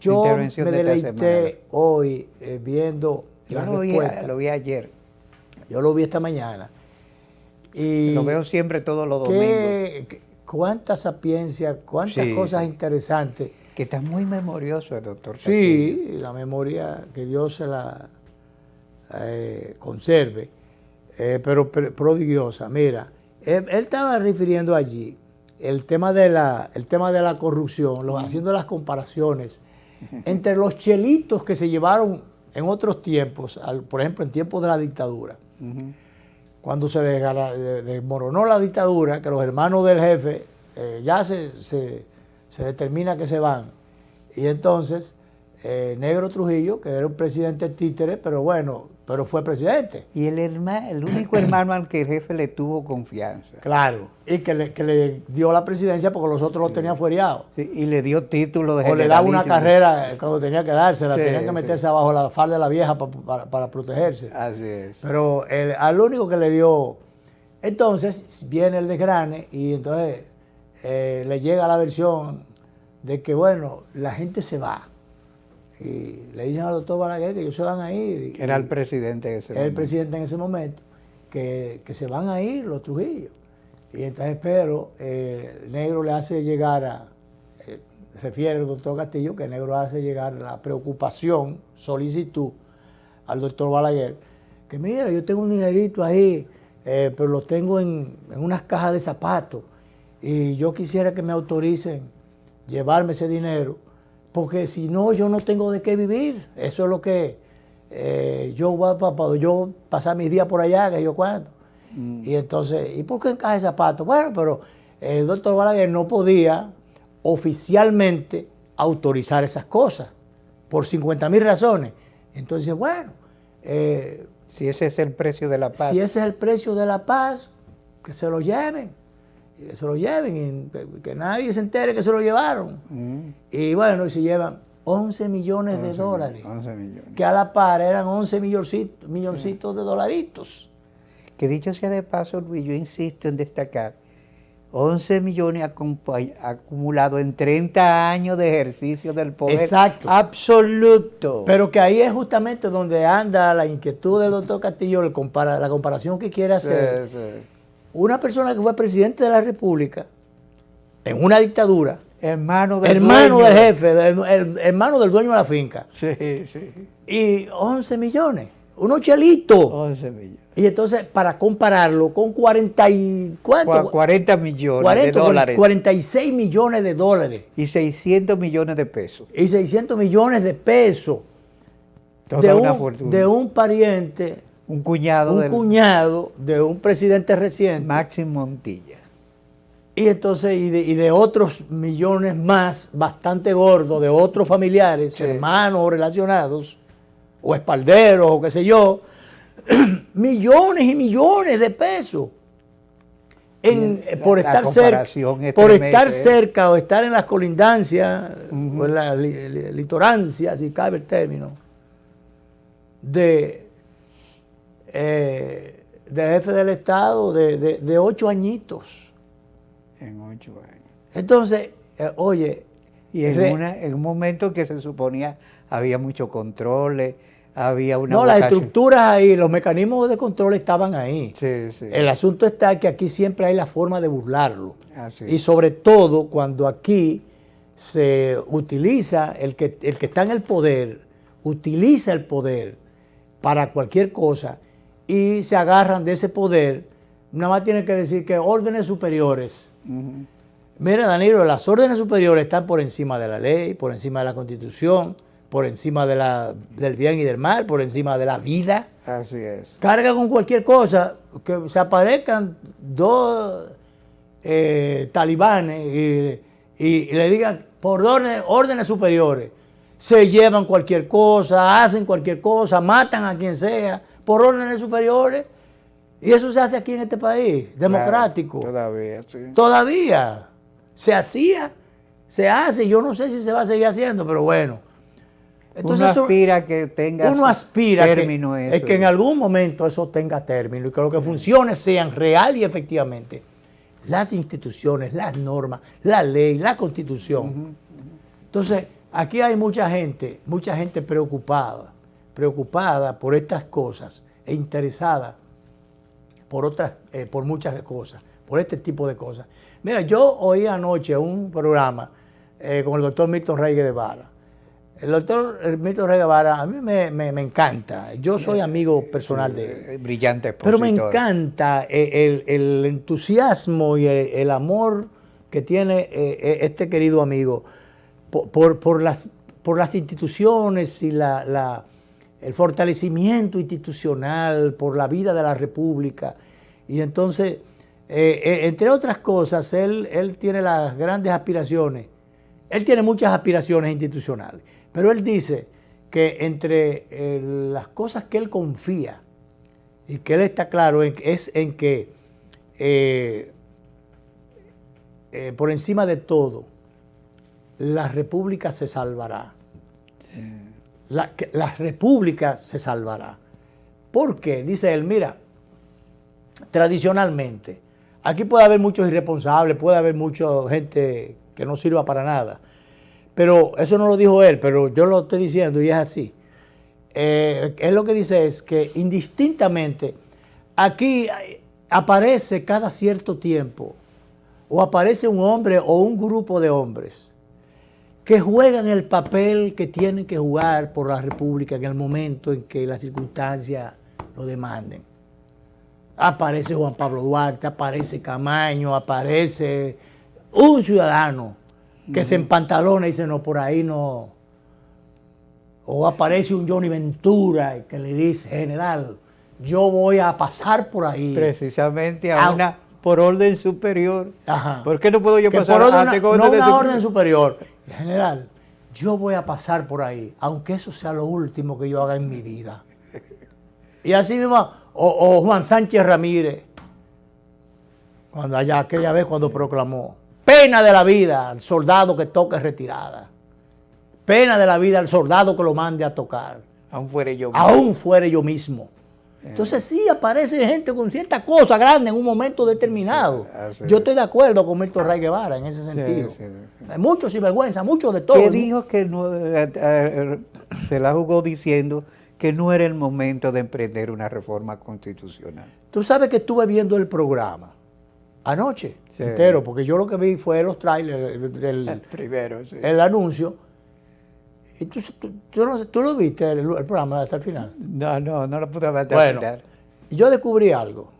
A: Yo
B: Intervención
A: me
B: de esta
A: deleité
B: semana.
A: hoy viendo
B: Yo
A: la
B: lo
A: respuesta.
B: vi ayer.
A: Yo lo vi esta mañana. Y
B: Lo veo siempre todos los domingos.
A: cuánta sapiencia, cuántas
B: Sí,
A: cosas
B: sí.
A: interesantes.
B: Que está muy memorioso el doctor Castillo.
A: Sí, la memoria, que Dios se la conserve, pero prodigiosa. Mira, él estaba refiriendo allí el tema de la corrupción, haciendo las comparaciones entre los chelitos que se llevaron en otros tiempos, por ejemplo, en tiempos de la dictadura.
B: Ujú.
A: Cuando se desmoronó la dictadura, que los hermanos del jefe ya se determina que se van. Y entonces, Negro Trujillo, que era un presidente títere, pero fue presidente.
B: Y el único hermano al que el jefe le tuvo confianza.
A: Claro. Y que le dio la presidencia porque los otros lo tenían fuereados.
B: Sí, y le dio título de
A: O le daba una
B: generalísimo.
A: carrera cuando tenía que dársela,
B: Sí,
A: tenían que
B: sí.
A: meterse abajo la falda de la vieja para protegerse.
B: Así es.
A: Pero al único que le dio. Entonces viene el desgrane y entonces le llega la versión de que, bueno, la gente se va. Y le dicen al doctor Balaguer que ellos se van a ir.
B: Era el presidente de ese
A: Era el
B: momento.
A: presidente en ese momento, que se van a ir los Trujillo. Y entonces, pero el Negro le hace llegar refiere el doctor Castillo, que el Negro hace llegar la preocupación, solicitud al doctor Balaguer, que mira, yo tengo un dinerito ahí, pero lo tengo en unas cajas de zapatos, y yo quisiera que me autoricen llevarme ese dinero, porque si no, yo no tengo de qué vivir. Eso es lo que yo voy para yo pasar mis días por allá, que yo cuento. Y entonces, ¿y por qué en caja de zapatos? Bueno, pero el doctor Balaguer no podía oficialmente autorizar esas cosas por 50.000 razones. Entonces, bueno,
B: si ese es el precio de la paz.
A: si ese es el precio de la paz, que se lo lleven. Que se lo lleven y que nadie se entere que se lo llevaron. Y bueno, y se llevan 11 millones de dólares.
B: 11 millones.
A: Que a la par eran 11 milloncitos de dolaritos.
B: Que dicho sea de paso, Luis, yo insisto en destacar, 11 millones acumulados en 30 años de ejercicio del poder.
A: Exacto.
B: Absoluto.
A: Pero que ahí es justamente donde anda la inquietud del doctor Castillo, la comparación que quiere hacer.
B: Sí, sí.
A: Una persona que fue presidente de la República en una dictadura,
B: Hermano del
A: hermano
B: dueño.
A: del jefe, hermano del dueño de la finca,
B: Sí, sí.
A: y 11 millones, unos chelitos.
B: 11 millones.
A: Y entonces, para compararlo con 40
B: millones de dólares
A: 46 millones de dólares
B: y 600 millones de pesos.
A: y 600 millones de pesos
B: Toda una fortuna.
A: de un pariente,
B: Un cuñado
A: un
B: del
A: cuñado de un presidente reciente.
B: Máximo Montilla.
A: Y entonces, y de otros millones más, bastante gordos, de otros familiares,
B: Sí.
A: hermanos o relacionados, o espalderos, o qué sé yo, millones y millones de pesos. Por
B: la
A: estar
B: comparación
A: cerca, por estar
B: estremece.
A: cerca o estar en las colindancias, o en la litorancia, si cabe el término, del jefe del Estado de 8 añitos.
B: En 8 años.
A: Entonces, oye,
B: Y en un momento que se suponía había muchos controles, había una
A: no, las
B: vocación.
A: estructuras ahí, los mecanismos de control estaban ahí.
B: Sí, sí.
A: El asunto está que aquí siempre hay la forma de burlarlo.
B: Así.
A: Y sobre todo cuando aquí se utiliza, el que está en el poder, utiliza el poder para cualquier cosa y se agarran de ese poder, nada más tienen que decir que órdenes superiores.
B: Ujú.
A: Mira, Danilo, las órdenes superiores están por encima de la ley, por encima de la Constitución, por encima del bien y del mal, por encima de la vida.
B: Así es.
A: Carga con cualquier cosa, que se aparezcan dos talibanes y le digan por órdenes superiores. Se llevan cualquier cosa, hacen cualquier cosa, matan a quien sea, por órdenes superiores. Y eso se hace aquí en este país, democrático.
B: Claro, todavía, sí.
A: Todavía se hacía, se hace, yo no sé si se va a seguir haciendo, pero bueno. Entonces,
B: uno aspira a que tenga
A: uno aspira
B: término
A: que,
B: eso.
A: es que en algún momento eso tenga término y que lo que funcione sean real y efectivamente las instituciones, las normas, la ley, la constitución. Entonces, aquí hay mucha gente preocupada por estas cosas e interesada por otras, por muchas cosas, por este tipo de cosas. Mira, yo oí anoche un programa con el doctor Milton Rey Guevara. El doctor Milton Rey Guevara a mí me encanta. Yo soy amigo personal de él.
B: Brillante expositor.
A: Pero me encanta el entusiasmo y el amor que tiene este querido amigo por las instituciones y el fortalecimiento institucional, por la vida de la República. Y entonces, entre otras cosas, él tiene las grandes aspiraciones. Él tiene muchas aspiraciones institucionales, pero él dice que entre las cosas que él confía y que él está claro es en que por encima de todo, la República se salvará. Sí. La República se salvará. ¿Por qué? Dice él, mira, tradicionalmente, aquí puede haber muchos irresponsables, puede haber mucha gente que no sirva para nada. Pero eso no lo dijo él, pero yo lo estoy diciendo y es así. Él lo que dice es que indistintamente aquí aparece cada cierto tiempo o aparece un hombre o un grupo de hombres que juegan el papel que tienen que jugar por la República en el momento en que las circunstancias lo demanden. Aparece Juan Pablo Duarte, aparece Camaño, aparece un ciudadano que se empantalona y dice, no, por ahí no. O aparece un Johnny Ventura que le dice, general, yo voy a pasar por ahí.
B: Precisamente por orden superior.
A: Ajá.
B: ¿Por qué no puedo yo pasar?
A: Una orden superior. General, yo voy a pasar por ahí, aunque eso sea lo último que yo haga en mi vida. Y así mismo, o Juan Sánchez Ramírez, aquella vez cuando proclamó, pena de la vida al soldado que toque retirada. Pena de la vida al soldado que lo mande a tocar.
B: Aún fuere yo mismo.
A: Aún fuere yo mismo. Entonces sí aparece gente con cierta cosa grande en un momento determinado. Sí, yo estoy de acuerdo con Milton Rey Guevara en ese sentido. Sí. Mucho sinvergüenza, mucho de todo.
B: Que dijo que no, se la jugó diciendo que no era el momento de emprender una reforma constitucional.
A: Tú sabes que estuve viendo el programa anoche entero, porque yo lo que vi fue los trailers, el anuncio. ¿Y tú lo viste el programa hasta el final?
B: No lo pude ver hasta el final.
A: Yo descubrí algo.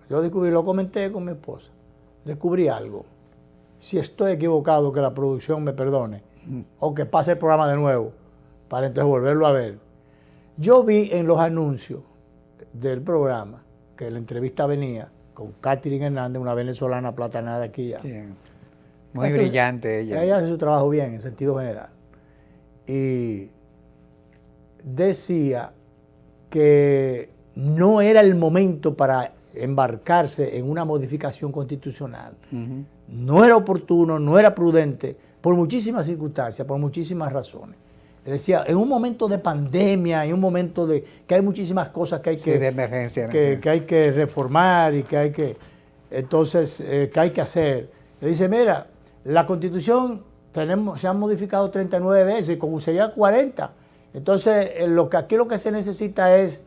A: Lo comenté con mi esposa. Descubrí algo. Si estoy equivocado, que la producción me perdone. O que pase el programa de nuevo, para entonces volverlo a ver. Yo vi en los anuncios del programa, que la entrevista venía con Catherine Hernández, una venezolana platanada aquí ya. Sí.
B: Muy brillante ella.
A: Ella hace su trabajo bien, en sentido general. Y decía que no era el momento para embarcarse en una modificación constitucional. No era oportuno, no era prudente, por muchísimas circunstancias, por muchísimas razones. Decía, en un momento de pandemia, en un momento de que hay muchísimas cosas que hay que,
B: de emergencia,
A: que hay que reformar y que hay que, entonces, que hay que hacer. Le dice, mira, la Constitución se han modificado 39 veces, como sería 40. Entonces, aquí lo que se necesita es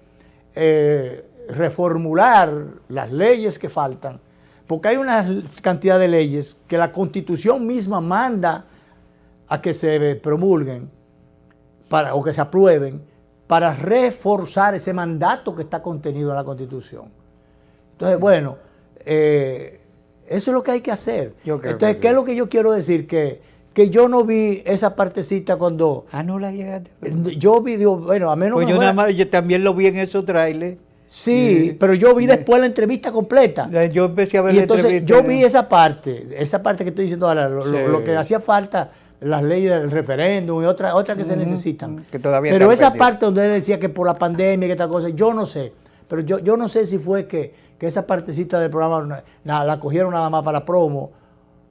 A: reformular las leyes que faltan, porque hay una cantidad de leyes que la Constitución misma manda a que se promulguen o que se aprueben para reforzar ese mandato que está contenido en la Constitución. Entonces, bueno, eso es lo que hay que hacer. Entonces, ¿qué es lo que yo quiero decir? Que yo no vi esa partecita cuando...
B: no la llegaste.
A: Yo vi, digo, bueno, a menos...
B: Pues yo también lo vi en esos trailers.
A: Sí, pero yo vi después la entrevista completa.
B: Yo empecé a ver
A: la entrevista. Y entonces yo vi esa parte que estoy diciendo ahora, lo que hacía falta, las leyes del referéndum y otras que se necesitan.
B: Que todavía
A: pero esa parte donde él decía que por la pandemia y que tal cosa, yo no sé. Pero yo no sé si fue que esa partecita del programa la cogieron nada más para promo,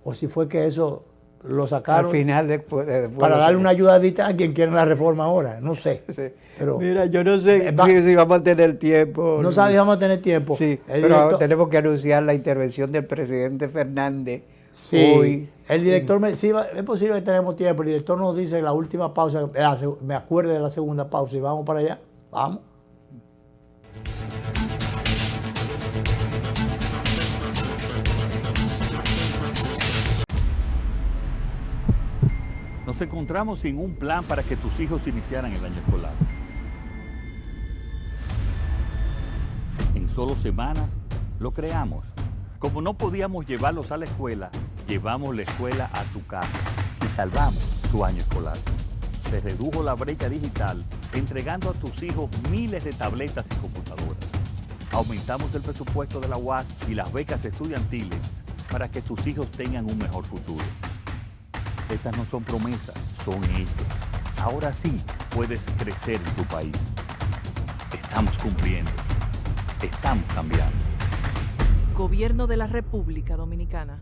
A: o si fue que eso lo sacaron
B: al final después
A: para darle una ayudadita a quien quiere la reforma ahora, no sé.
B: Sí.
A: Pero,
B: mira, yo no sé si vamos a tener tiempo.
A: No sabes si vamos a tener tiempo.
B: Sí, pero tenemos que anunciar la intervención del presidente Fernández hoy.
A: El director, es posible que tenemos tiempo, el director nos dice en la última pausa, me acuerdo de la segunda pausa y vamos para allá, vamos.
C: Nos encontramos sin un plan para que tus hijos iniciaran el año escolar. En solo semanas lo creamos. Como no podíamos llevarlos a la escuela, llevamos la escuela a tu casa y salvamos su año escolar. Se redujo la brecha digital entregando a tus hijos miles de tabletas y computadoras. Aumentamos el presupuesto de la UAS y las becas estudiantiles para que tus hijos tengan un mejor futuro. Estas no son promesas, son hechos. Ahora sí puedes crecer en tu país. Estamos cumpliendo. Estamos cambiando.
D: Gobierno de la República Dominicana.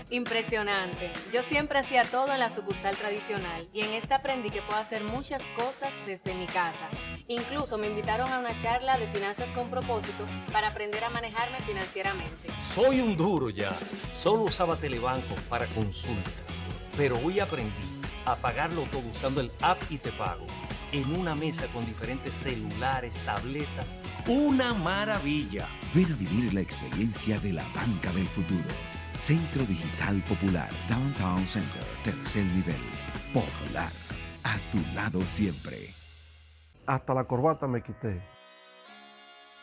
G: Impresionante. Yo siempre hacía todo en la sucursal tradicional y en esta aprendí que puedo hacer muchas cosas desde mi casa. Incluso me invitaron a una charla de finanzas con propósito para aprender a manejarme financieramente.
H: Soy un duro ya. Solo usaba Telebanco para consultas. Pero hoy aprendí a pagarlo todo usando el app y te pago. En una mesa con diferentes celulares, tabletas. ¡Una maravilla!
I: Ven a vivir la experiencia de la banca del futuro. Centro Digital Popular, Downtown Center, tercer nivel. Popular, a tu lado siempre.
J: Hasta la corbata me quité.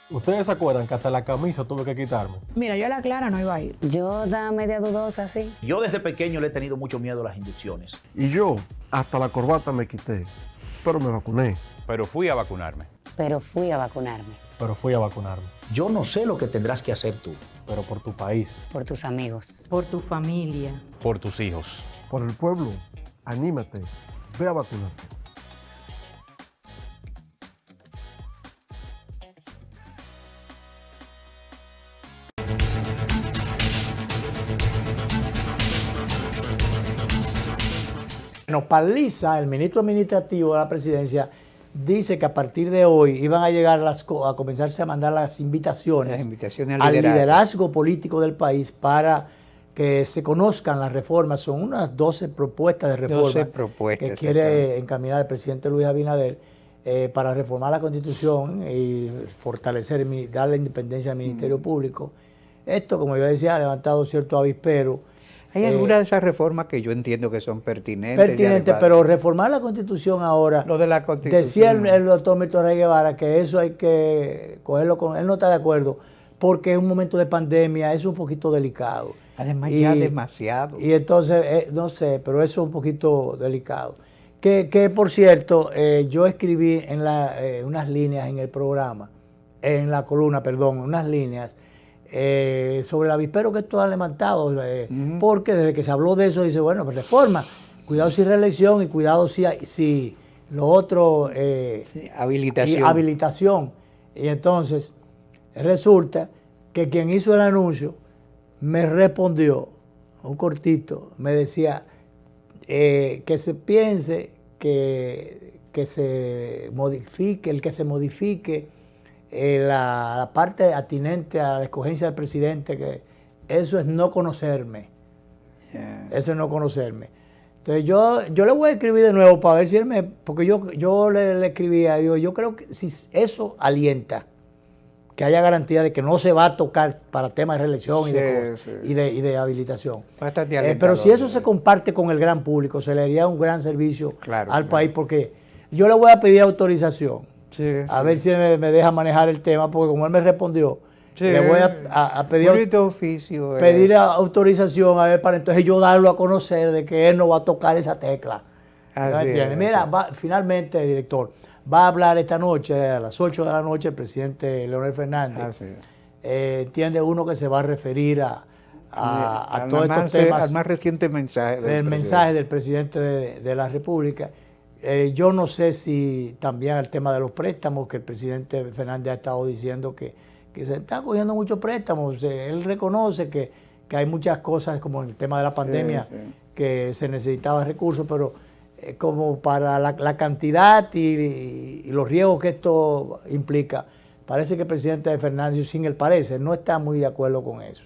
K: ¿Ustedes se acuerdan que hasta la camisa tuve que quitarme?
L: Mira, yo a la clara no iba a ir.
M: Yo da media dudosa, sí.
N: Yo desde pequeño le he tenido mucho miedo a las inyecciones.
J: Y yo hasta la corbata me quité, pero me vacuné.
O: Pero fui a vacunarme.
M: Pero fui a vacunarme.
K: Pero fui a vacunarme.
N: Yo no sé lo que tendrás que hacer tú.
K: Pero por tu país.
M: Por tus amigos.
L: Por tu familia.
O: Por tus hijos.
J: Por el pueblo. Anímate. Ve a vacunarte.
A: Nos Paliza, el ministro administrativo de la presidencia, dice que a partir de hoy iban a llegar a comenzarse a mandar las invitaciones al liderazgo político del país para que se conozcan las reformas. Son unas 12 propuestas de reforma que quiere encaminar el presidente Luis Abinader para reformar la Constitución y fortalecer, darle independencia al Ministerio Público. Esto, como yo decía, ha levantado cierto avispero.
B: Hay algunas de esas reformas que yo entiendo que son pertinentes.
A: Pero reformar la Constitución ahora,
B: lo de la Constitución.
A: Decía el doctor Milton Rey Guevara que eso hay que cogerlo con... Él no está de acuerdo, porque es un momento de pandemia, es un poquito delicado.
B: Además ya demasiado.
A: Y entonces, no sé, pero eso es un poquito delicado. Que por cierto, yo escribí en unas líneas en el programa, en la columna, perdón, unas líneas, sobre el avispero que esto ha levantado, porque desde que se habló de eso dice, bueno, pues reforma, cuidado si reelección y cuidado si lo otro, habilitación. Y entonces resulta que quien hizo el anuncio me respondió, un cortito, me decía que se piense que se modifique, el que se modifique la parte atinente a la escogencia del presidente, que eso es no conocerme. Eso es no conocerme. Entonces yo le voy a escribir de nuevo para ver si él porque yo le escribía, digo, yo creo que si eso alienta que haya garantía de que no se va a tocar para temas de reelección y de habilitación. Pero si eso se comparte con el gran público, se le haría un gran servicio al país, porque yo le voy a pedir autorización. A ver si me deja manejar el tema, porque como él me respondió, le voy a pedir autorización, a ver, para entonces yo darlo a conocer de que él no va a tocar esa tecla. Mira, finalmente, director, va a hablar esta noche, a las 8 de la noche, el presidente Leonel Fernández. Entiende uno que se va a referir a todos estos temas.
B: Al más reciente mensaje
A: del presidente de la República. Yo no sé si también el tema de los préstamos, que el presidente Fernández ha estado diciendo que se están cogiendo muchos préstamos. Él reconoce que que hay muchas cosas, como el tema de la pandemia, que se necesitaban recursos, pero como para la cantidad y los riesgos que esto implica, parece que el presidente Fernández, sin el parecer, no está muy de acuerdo con eso,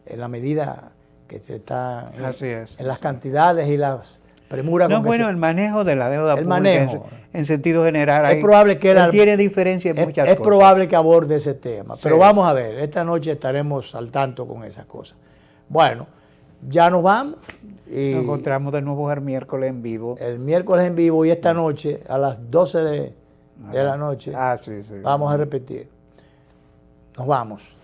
A: en la medida que se está en las cantidades y las premuras.
B: No, bueno, el manejo de la deuda pública en sentido general.
A: Es probable que él
B: tiene diferencia en muchas cosas.
A: Es probable que aborde ese tema, pero vamos a ver, esta noche estaremos al tanto con esas cosas. Bueno, ya nos vamos. Y
B: nos encontramos de nuevo el miércoles en vivo.
A: El miércoles en vivo y esta noche a las 12 de la noche vamos a repetir. Nos vamos.